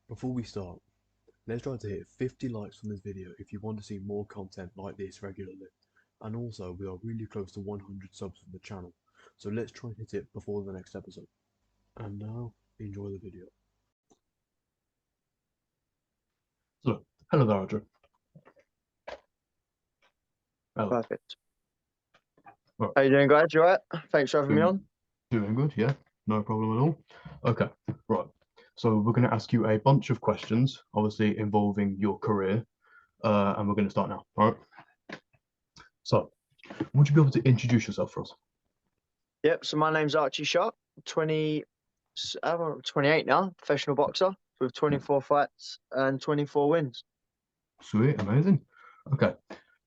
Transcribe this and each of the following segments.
Before we start, let's try to hit 50 likes on this video if you want to see more content like this regularly. And also, we are really close to 100 subs on the channel, so let's try and hit it before the next episode. And now, enjoy the video. So, hello there, Archie. Hello. Perfect. Right. How you doing, guys? You alright? Thanks for having me on. Doing good, yeah. No problem at all. Okay, right. So we're going to ask you a bunch of questions, obviously involving your career, and we're going to start now, all right? So, would you be able to introduce yourself for us? Yep, so my name's Archie Sharp, 28 now, professional boxer with 24 fights and 24 wins. Sweet, amazing. Okay,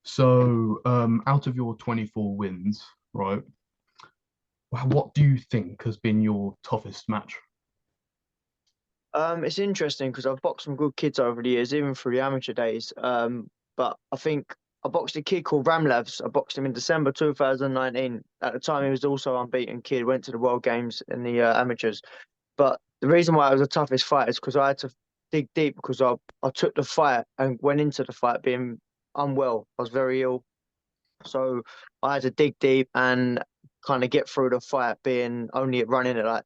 so out of your 24 wins, right, what do you think has been your toughest match? It's interesting because I've boxed some good kids over the years, even through the amateur days. But I think I boxed a kid called Ramlavs. I boxed him in December 2019. At the time, he was also unbeaten kid, went to the World Games in the amateurs. But the reason why it was the toughest fight is because I had to dig deep because I took the fight and went into the fight being unwell. I was very ill. So I had to dig deep and kind of get through the fight being only running at like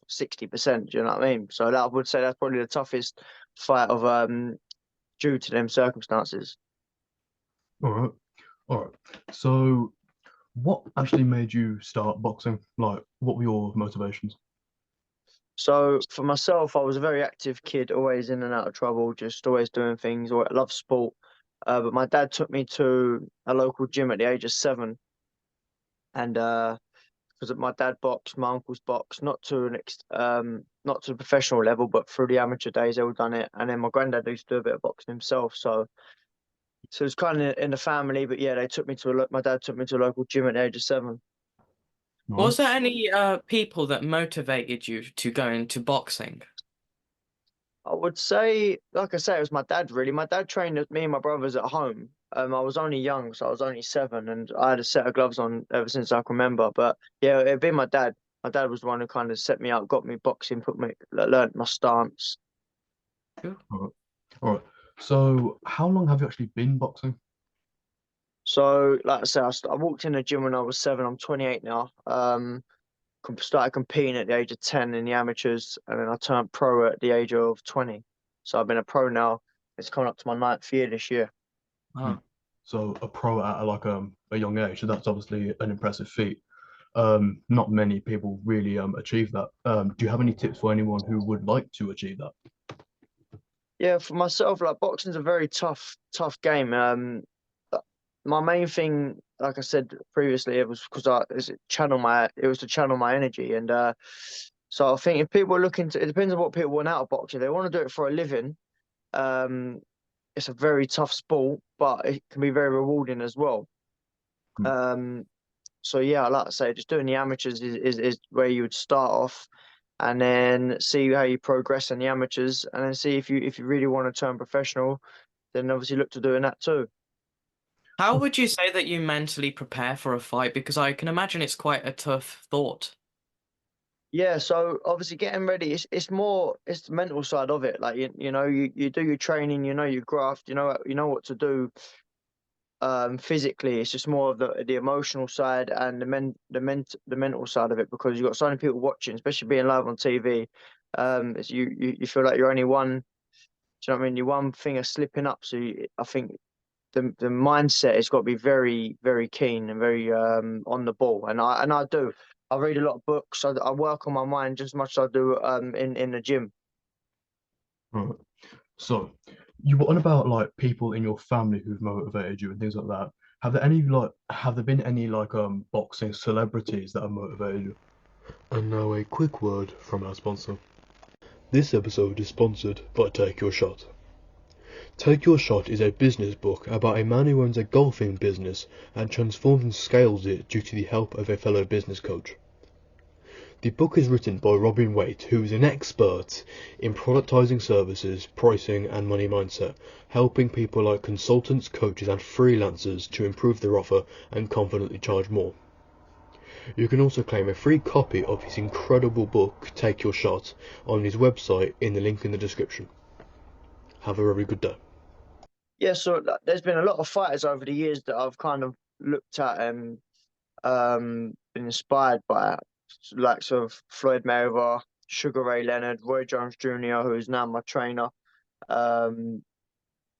60%. Do you know what I mean? So that I would say that's probably the toughest fight of due to them circumstances. All right, all right. So, what actually made you start boxing? Like, what were your motivations? So for myself, I was a very active kid, always in and out of trouble, just always doing things. I love sport. But my dad took me to a local gym at the age of 7, and because my dad boxed, my uncles boxed, not to the professional level, but through the amateur days they all done it. And then my granddad used to do a bit of boxing himself, so it's kind of in the family. But yeah, my dad took me to a local gym at the age of 7. Nice. Was there any people that motivated you to go into boxing? I would say, like I say, it was my dad really. My dad trained me and my brothers at home. I was only young, so I was only 7, and I had a set of gloves on ever since I can remember. But yeah, it'd been my dad. My dad was the one who kind of set me up, got me boxing, learned my stance. All right. All right. So, how long have you actually been boxing? So, like I said, I walked in the gym when I was 7. I'm 28 now. Started competing at the age of 10 in the amateurs, and then I turned pro at the age of 20. So I've been a pro now. It's coming up to my 9th year this year. Oh. So, a pro at like a young age. So that's obviously an impressive feat. Not many people really achieve that. Do you have any tips for anyone who would like to achieve that? Yeah, for myself, like boxing's a very tough game. My main thing, like I said previously, it was because it was to channel my energy, and so I think if people are looking to, it depends on what people want out of boxing. If they want to do it for a living, um, it's a very tough sport, but it can be very rewarding as well. Hmm. So yeah, like I say, just doing the amateurs is where you would start off, and then see how you progress in the amateurs, and then see if you really want to turn professional, then obviously look to doing that too. How would you say that you mentally prepare for a fight? Because I can imagine it's quite a tough thought. Yeah, so obviously getting ready, it's the mental side of it. Like you do your training, you graft, you know what to do physically. It's just more of the emotional side and the mental side of it, because you've got so many people watching, especially being live on TV. You feel like you're only one, do you know what I mean? You're one finger slipping up. I think the mindset has got to be very, very keen and very on the ball. And I do. I read a lot of books. I work on my mind just as much as I do in the gym. Right. So, you were on about like people in your family who've motivated you and things like that. Have there been any like boxing celebrities that have motivated you? And now a quick word from our sponsor. This episode is sponsored by Take Your Shot. Take Your Shot is a business book about a man who owns a golfing business and transforms and scales it due to the help of a fellow business coach. The book is written by Robin Waite, who is an expert in productizing services, pricing, and money mindset, helping people like consultants, coaches, and freelancers to improve their offer and confidently charge more. You can also claim a free copy of his incredible book, Take Your Shot, on his website in the link in the description. have a very good day? Yeah, so there's been a lot of fighters over the years that I've kind of looked at and been inspired by, likes of Floyd Mayweather, Sugar Ray Leonard, Roy Jones Jr., who is now my trainer. Um,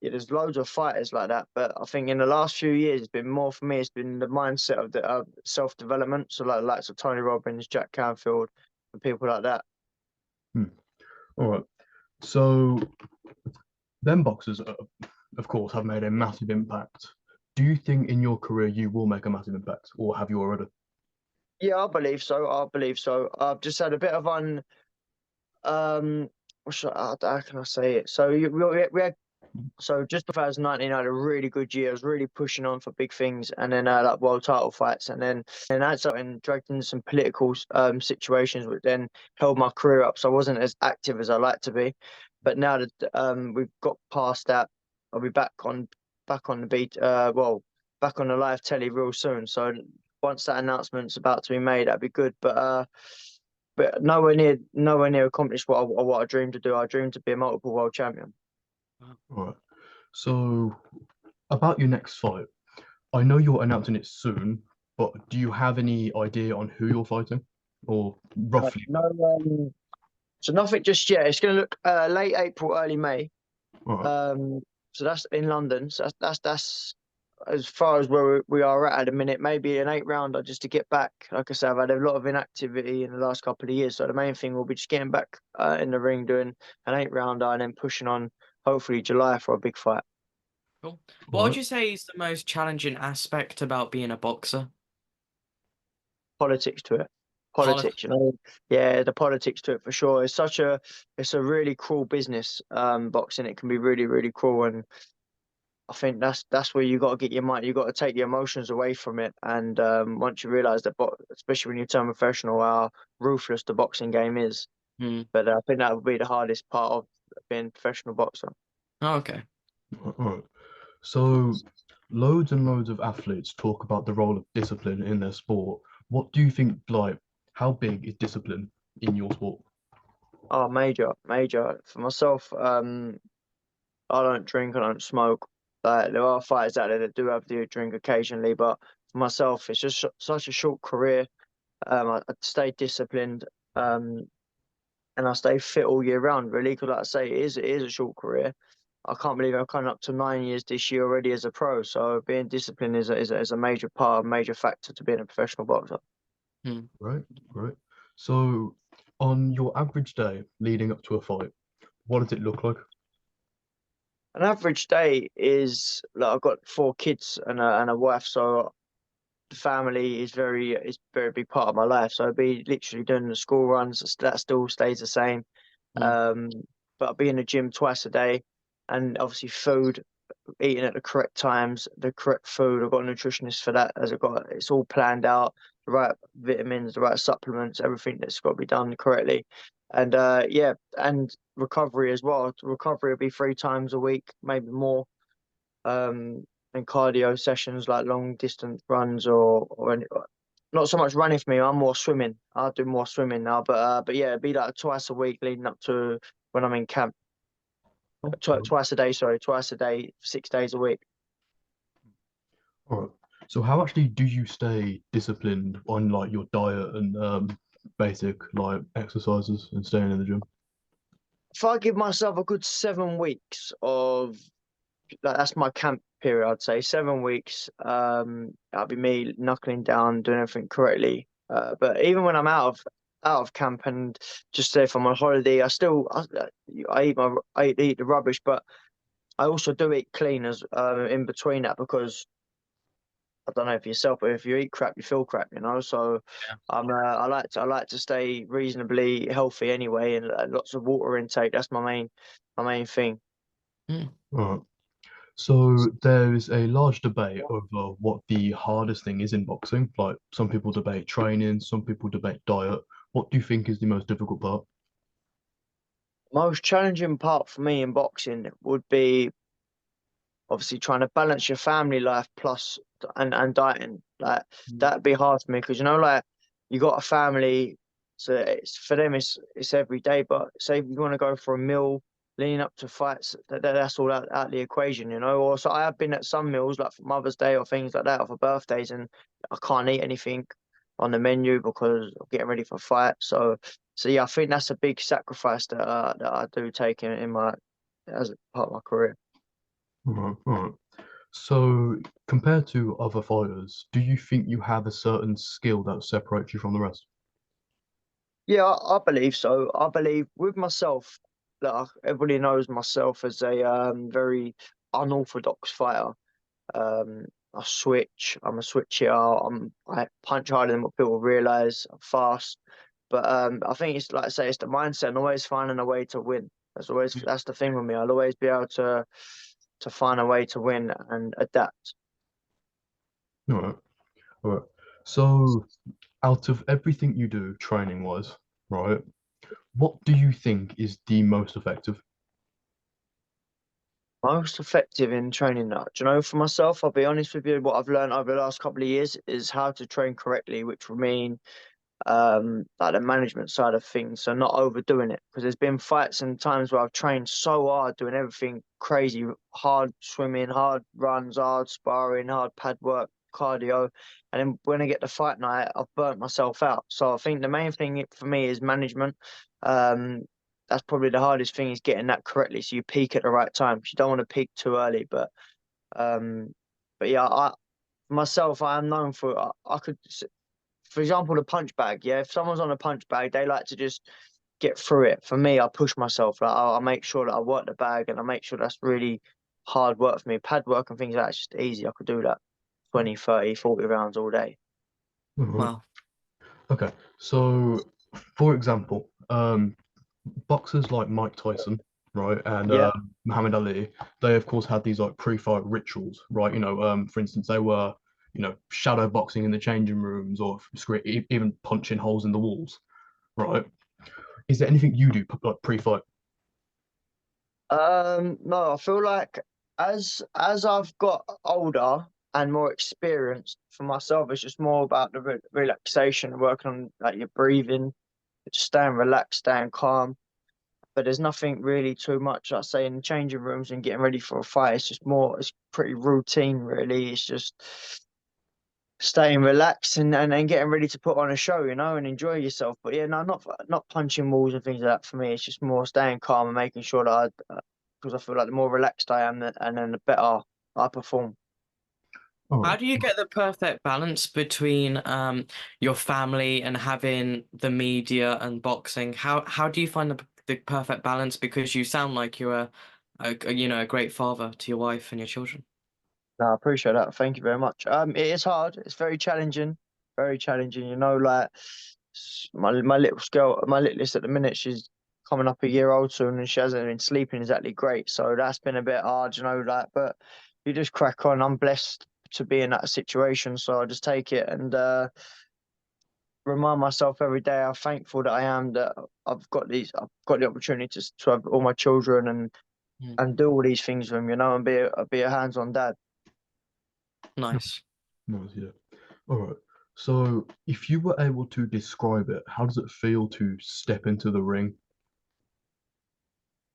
yeah, there's loads of fighters like that, but I think in the last few years, it's been more for me. It's been the mindset of the self-development. So like likes of Tony Robbins, Jack Canfield, and people like that. All right. So them boxers, of course, have made a massive impact. Do you think in your career you will make a massive impact, or have you already? Yeah, I believe so. I believe so. I've just had a bit of um, how can I say it? So we had so just 2019, I had a really good year. I was really pushing on for big things, and then like world title fights, and then that's and dragged into some political situations, which then held my career up. So I wasn't as active as I like to be. But now that we've got past that, I'll be back on the beat. Back on the live telly real soon. So once that announcement's about to be made, that'd be good. But nowhere near accomplished what I dreamed to do. I dreamed to be a multiple world champion. All right. So about your next fight, I know you're announcing it soon, but do you have any idea on who you're fighting, or roughly? No, so nothing just yet. It's going to look late April, early May. All right. So that's in London. So that's as far as where we are at the minute. Maybe an 8 rounder just to get back. Like I said, I've had a lot of inactivity in the last couple of years. So the main thing will be just getting back in the ring, doing an 8 rounder, and then pushing on hopefully July for a big fight. Cool. All What would right. you say is the most challenging aspect about being a boxer? Politics to it. Politics. Politics, you know, yeah, the politics to it for sure. It's a really cruel business. Boxing, it can be really, really cruel, and I think that's where you got to get your mind. You got to take the emotions away from it, and once you realise that, especially when you turn professional, how ruthless the boxing game is. Hmm. But I think that would be the hardest part of being a professional boxer. Oh, okay. All right. So loads and loads of athletes talk about the role of discipline in their sport. What do you think, like, how big is discipline in your sport? Oh, major, major for myself. I don't drink, I don't smoke. There are fighters out there that do have to drink occasionally, but for myself, it's just such a short career. I stay disciplined, and I stay fit all year round, really. Because, like I say, it is a short career. I can't believe I'm coming up to 9 years this year already as a pro. So being disciplined is a major part, a major factor to being a professional boxer. Hmm. Right, right. So on your average day leading up to a fight, what does it look like? An average day is like I've got 4 kids and a wife, so the family is very big part of my life. So I'd be literally doing the school runs. That still stays the same. Hmm. Um, but I'll be in the gym twice a day, and obviously food, eating at the correct times, the correct food. I've got a nutritionist for that. As I've got, it's all planned out. The right vitamins, the right supplements, everything that's got to be done correctly. And yeah, and recovery as well. Recovery will be 3 times a week, maybe more. Um, and cardio sessions like long distance runs not so much running for me. I'm more swimming. I'll do more swimming now, but yeah, it'd be like twice a week leading up to when I'm in camp. Twice a day, sorry, twice a day, 6 days a week. All right. So how actually do you stay disciplined on like your diet and basic like exercises and staying in the gym? If I give myself a good 7 weeks of that's my camp period, I'd say 7 weeks. That'll be me knuckling down, doing everything correctly. But even when I'm out of camp and just say if I'm on holiday, I eat I eat the rubbish, but I also do eat clean as in between that because I don't know if yourself, but if you eat crap, you feel crap, you know. So Yeah. I like to stay reasonably healthy anyway, and lots of water intake. That's my main thing. Hmm. All right. So there is a large debate over what the hardest thing is in boxing. Like some people debate training, some people debate diet. What do you think is the most difficult part? Most challenging part for me in boxing would be obviously trying to balance your family life plus and dieting. Like that'd be hard for me because you know, like you got a family, so it's for them it's every day. But say if you want to go for a meal leading up to fights, that's all out the equation, you know. Or so I have been at some meals like for Mother's Day or things like that, or for birthdays, and I can't eat anything on the menu because I'm getting ready for a fight. So yeah, I think that's a big sacrifice that I do take in my as a part of my career. Right, right. So, compared to other fighters, do you think you have a certain skill that separates you from the rest? Yeah, I believe so. I believe with myself that everybody knows myself as a very unorthodox fighter. Um, I switch. I'm a switcher. I punch harder than what people realize. I'm fast, but I think it's like I say, it's the mindset and always finding a way to win. That's the thing with me. I'll always be able to find a way to win and adapt. All right, all right. So, out of everything you do training wise, right, what do you think is the most effective? Most effective in training that. Do you know, for myself, I'll be honest with you, what I've learned over the last couple of years is how to train correctly, which will mean like the management side of things, so not overdoing it. Because there's been fights and times where I've trained so hard, doing everything crazy, hard swimming, hard runs, hard sparring, hard pad work, cardio, and then when I get the fight night, I've burnt myself out. So I think the main thing for me is management. Um, that's probably the hardest thing is getting that correctly, so you peak at the right time. 'Cause you don't want to peak too early, um, but yeah, myself, I am known for I could for example, the punch bag. Yeah, if someone's on a punch bag, they like to just get through it. For me, I push myself. Like I make sure that I work the bag, and I make sure that's really hard work for me. Pad work and things like that's just easy. I could do that 20, 30, 40 rounds all day. Mhm. Wow. Okay, so for example, boxers like Mike Tyson, right, and Yeah. Muhammad Ali, they of course had these like pre-fight rituals, right? For instance, they were, shadow boxing in the changing rooms or even punching holes in the walls, right? Is there anything you do like pre-fight? No, I feel like as I've got older and more experienced for myself, it's just more about the relaxation, working on like your breathing, just staying relaxed, staying calm. But there's nothing really too much, I say, in the changing rooms and getting ready for a fight. It's just more, it's pretty routine, really. It's just staying relaxed and getting ready to put on a show, you know, and enjoy yourself. But yeah, no, not punching walls and things like that for me. It's just more staying calm and making sure that because I feel like the more relaxed I am, and then the better I perform. All How right. do you get the perfect balance between your family and having the media and boxing? How do you find the perfect balance? Because you sound like you're a great father to your wife and your children. No, I appreciate that. Thank you very much. It is hard. It's very challenging. Very challenging. You know, like my little girl, my littlest at the minute, she's coming up a year old soon, and she hasn't been sleeping exactly great. So that's been a bit hard, you know, like. But you just crack on. I'm blessed to be in that situation, so I just take it and remind myself every day how thankful that I am that I've got the opportunity to have all my children Mm. and do all these things with them, you know, and be a hands-on dad. Nice. Nice, yeah. All right. So, if you were able to describe it, how does it feel to step into the ring?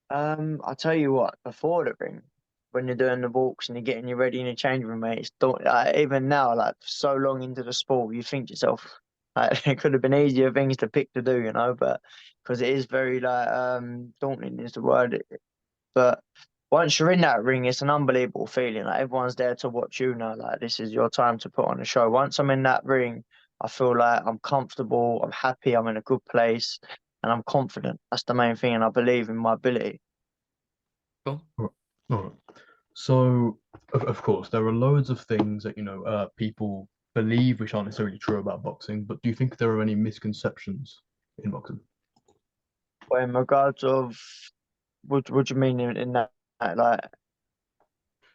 I'll tell you what, before the ring, when you're doing the walks and you're getting you ready in the change room, mate, even now, like so long into the sport, you think to yourself, like it could have been easier things to pick to do, you know, but because it is very like daunting is the word. But once you're in that ring, it's an unbelievable feeling. Like everyone's there to watch you now. Like this is your time to put on a show. Once I'm in that ring, I feel like I'm comfortable, I'm happy, I'm in a good place, and I'm confident. That's the main thing, and I believe in my ability. Cool. All right. All right. So, of course, there are loads of things that, people believe which aren't necessarily true about boxing, but do you think there are any misconceptions in boxing? But in regards of what do you mean in that like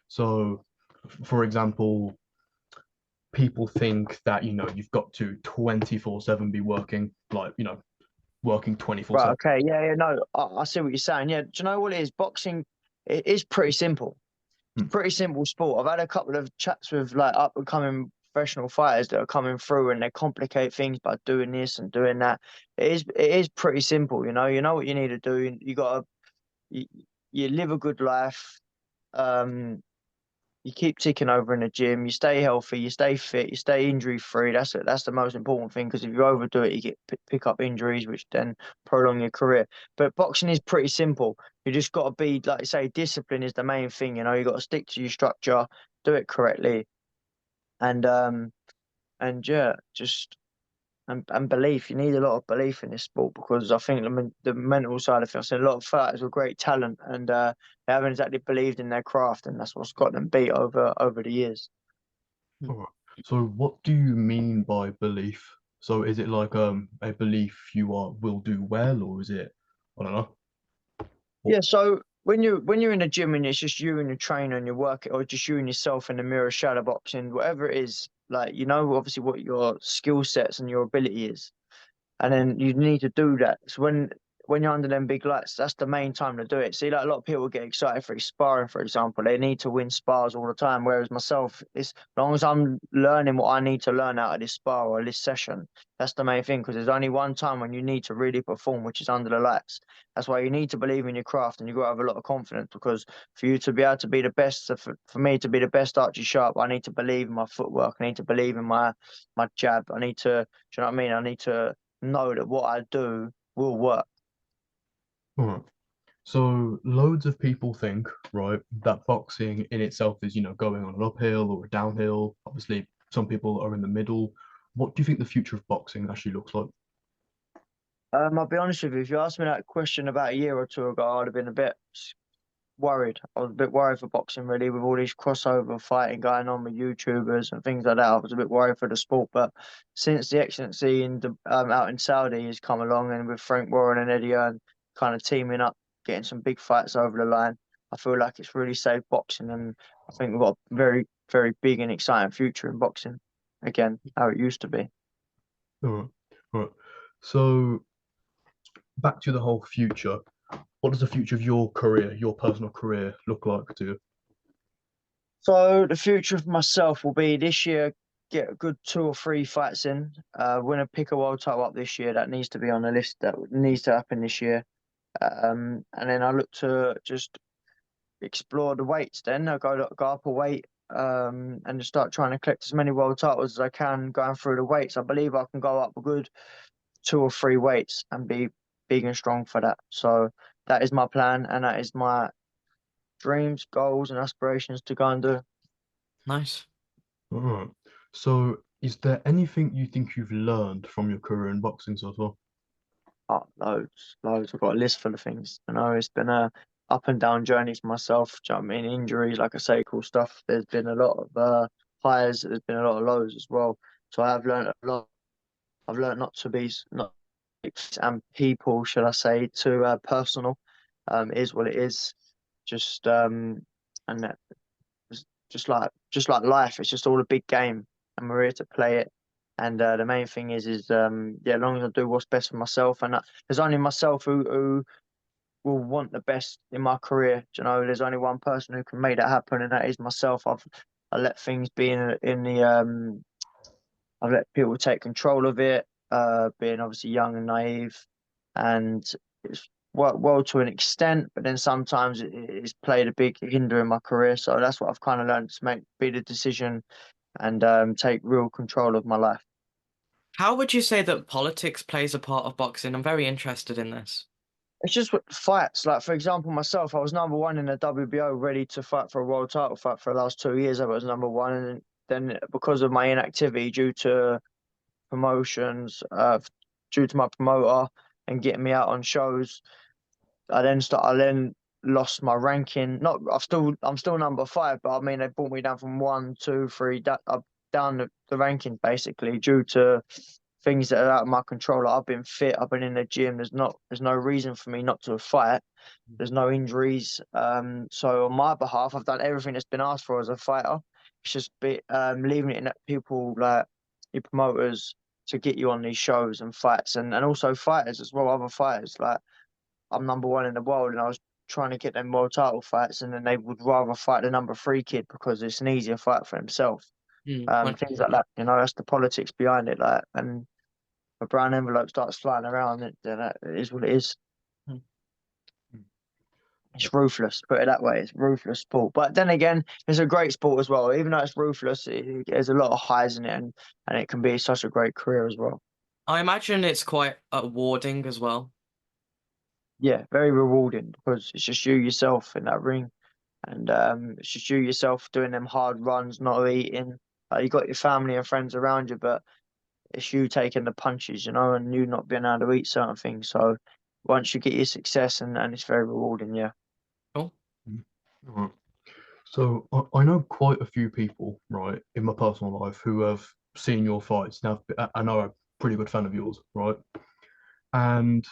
So, for example, people think that, you've got to 24/7 be working, like, working right, 24/7. okay, yeah, yeah, no, I see what you're saying. Yeah, do you know what it is? Boxing, it is pretty simple. It's Hmm. a pretty simple sport. I've had a couple of chats with like up and coming professional fighters that are coming through and they complicate things by doing this and doing that. It is pretty simple, you know. You know what you need to do. You got to you live a good life. You keep ticking over in the gym. You stay healthy. You stay fit. You stay injury free. That's it. That's the most important thing, because if you overdo it, you get pick up injuries, which then prolong your career. But boxing is pretty simple. You just got to be, like you say, discipline is the main thing. You know, you got to stick to your structure, do it correctly, and yeah, just and belief. You need a lot of belief in this sport, because I think the mental side of things. A lot of fighters with great talent, and they haven't exactly believed in their craft, and that's what's got them beat over the years. All right. So what do you mean by belief? So is it like a belief you are will do well, or is it, I don't know. Yeah, so when you're in the gym and it's just you and your trainer and you work it, or just you and yourself in the mirror shadow boxing, whatever it is, like obviously what your skill sets and your ability is, and then you need to do that. So when you're under them big lights, that's the main time to do it. See, like a lot of people get excited for sparring, for example. They need to win spars all the time. Whereas myself, it's as long as I'm learning what I need to learn out of this spar or this session, that's the main thing. Because there's only one time when you need to really perform, which is under the lights. That's why you need to believe in your craft, and you've got to have a lot of confidence. Because for you to be able to be the best, for me to be the best Archie Sharp, I need to believe in my footwork. I need to believe in my jab. I need to, do you know what I mean? I need to know that what I do will work. All right. So loads of people think, right, that boxing in itself is, going on an uphill or a downhill. Obviously, some people are in the middle. What do you think the future of boxing actually looks like? I'll be honest with you, if you asked me that question about a year or two ago, I'd have been a bit worried. I was a bit worried for boxing, really, with all these crossover fighting going on with YouTubers and things like that. I was a bit worried for the sport. But since the Excellency in out in Saudi has come along, and with Frank Warren and Eddie Hearn kind of teaming up, getting some big fights over the line, I feel like it's really saved boxing. And I think we've got a very, very big and exciting future in boxing again, how it used to be. All right. All right. So back to the whole future. What does the future of your career, your personal career, look like to you? So the future of myself will be this year, get a good 2 or 3 fights in, win a pick a world title up this year. That needs to be on the list. That needs to happen this year. And then I look to just explore the weights. Then I go up a weight, and just start trying to collect as many world titles as I can going through the weights. I believe I can go up a good 2 or 3 weights and be big and strong for that. So that is my plan, and that is my dreams, goals, and aspirations to go and do. Nice. All right. So is there anything you think you've learned from your career in boxing so far? Oh, loads, loads. I've got a list full of things. It's been a up and down journey for myself. Do you know what I mean? Injuries, like I say, cool stuff. There's been a lot of highs. There's been a lot of lows as well. So I have learned a lot. I've learned not to be not and people, should I say, too personal. Is what it is. Just and that just like life. It's just all a big game, and we're here to play it. And the main thing is yeah, as long as I do what's best for myself, and there's only myself who will want the best in my career. Do you know, there's only one person who can make that happen, and that is myself. I let things be in the I've let people take control of it, being obviously young and naive, and it's worked well to an extent, but then sometimes it's played a big hinder in my career. So that's what I've kind of learned, to be the decision, and take real control of my life. How would you say that politics plays a part of boxing? I'm very interested in this. It's just with fights. Like, for example, myself, I was number one in the WBO, ready to fight for a world title fight for the last 2 years. I was number one, and then because of my inactivity due to promotions, due to my promoter and getting me out on shows, I then lost my ranking. Not I'm still number 5, but I mean they brought me down from 1, 2, 3, up down the ranking, basically, due to things that are out of my control. Like, I've been fit, I've been in the gym. There's no reason for me not to fight. There's no injuries. So on my behalf, I've done everything that's been asked for as a fighter. It's just leaving it in that people, like your promoters, to get you on these shows and fights, and also fighters as well, other fighters. Like, I'm number one in the world, and I was trying to get them world title fights, and then they would rather fight the number 3 kid because it's an easier fight for himself. Things like that. That's the politics behind it. Like, and a brown envelope starts flying around, then it is what it is. It's ruthless, put it that way. It's ruthless sport. But then again, it's a great sport as well. Even though it's ruthless, there's a lot of highs in it, and it can be such a great career as well. I imagine it's quite rewarding as well. Yeah, very rewarding because it's just you yourself in that ring, and it's just you yourself doing them hard runs, not eating. You got your family and friends around you, but it's you taking the punches, and you not being able to eat certain things. So once you get your success, and it's very rewarding, yeah. Cool. Right. So I know quite a few people, right, in my personal life who have seen your fights. Now, I know I'm a pretty good fan of yours, right? And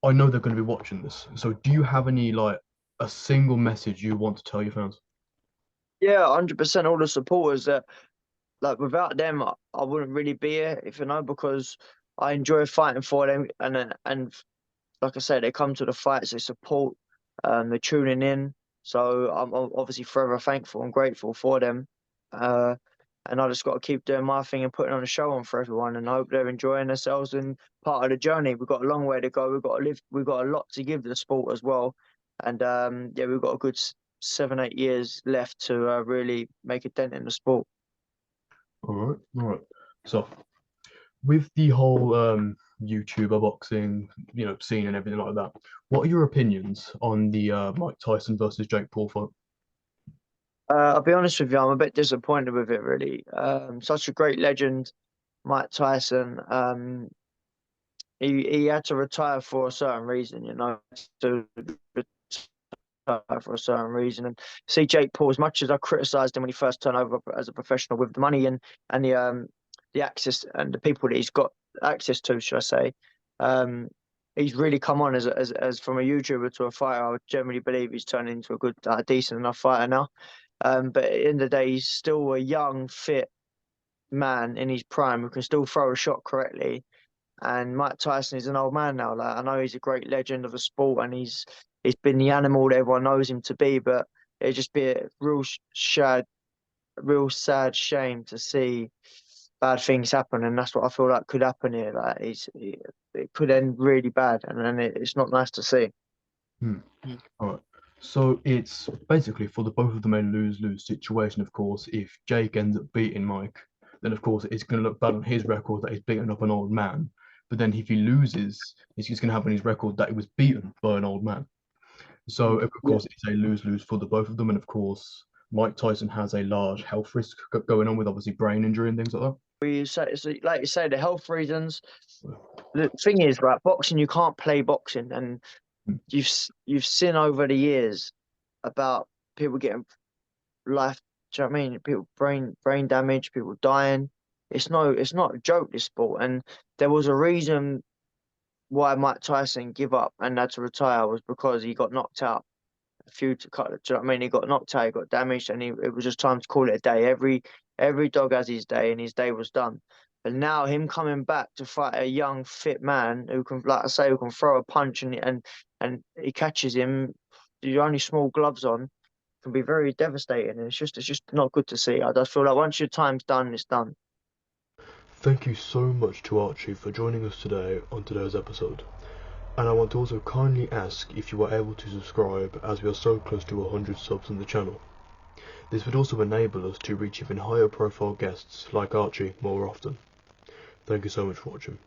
I know they're going to be watching this. So do you have any like a single message you want to tell your fans? Yeah, 100%. All the supporters that like without them, I wouldn't really be here, if you know, because I enjoy fighting for them, and like I said, they come to the fights, they support, they're tuning in. So I'm obviously forever thankful and grateful for them. Uh, and I just got to keep doing my thing and putting on a show on for everyone, and I hope they're enjoying themselves and part of the journey. We've got a long way to go. We've got to live. We've got a lot to give the sport as well. And yeah, we've got a good 7, 8 years left to really make a dent in the sport. All right, all right. So with the whole YouTuber boxing, scene and everything like that, what are your opinions on the Mike Tyson versus Jake Paul fight? I'll be honest with you, I'm a bit disappointed with it, really. Such a great legend, Mike Tyson. He had to retire for a certain reason, to retire for a certain reason. And see Jake Paul, as much as I criticised him when he first turned over as a professional with the money and the access and the people that he's got access to, should I say, um, he's really come on as from a YouTuber to a fighter. I would generally believe he's turned into a good, decent enough fighter now. But at the end of the day, he's still a young, fit man in his prime who can still throw a shot correctly. And Mike Tyson is an old man now. Like I know he's a great legend of the sport, and he's been the animal that everyone knows him to be. But it'd just be a real sad shame to see bad things happen, and that's what I feel like could happen here. Like it could end really bad, and then it's not nice to see. Hmm. Hmm. All right. So it's basically for the both of them a lose-lose situation, of course. If Jake ends up beating Mike, then of course it's going to look bad on his record that he's beaten up an old man. But then if he loses, it's just going to have on his record that he was beaten by an old man. So of Yeah. course it's a lose-lose for the both of them, and of course Mike Tyson has a large health risk going on with obviously brain injury and things like that. You say, it's like you say, the health reasons. The thing is, right, boxing, you can't play boxing, and Hmm. you've seen over the years about people getting life. Do you know what I mean? People brain damage, people dying. It's not a joke, this sport. And there was a reason why Mike Tyson give up and had to retire was because he got knocked out a few to cut. Do you know what I mean? He got knocked out, he got damaged, and it was just time to call it a day. Every dog has his day, and his day was done. But now him coming back to fight a young, fit man who can, like I say, who can throw a punch and he catches him. The only small gloves on can be very devastating. And it's just not good to see. I just feel like once your time's done, it's done. Thank you so much to Archie for joining us today on today's episode. And I want to also kindly ask if you are able to subscribe, as we are so close to 100 subs on the channel. This would also enable us to reach even higher profile guests like Archie more often. Thank you so much for watching.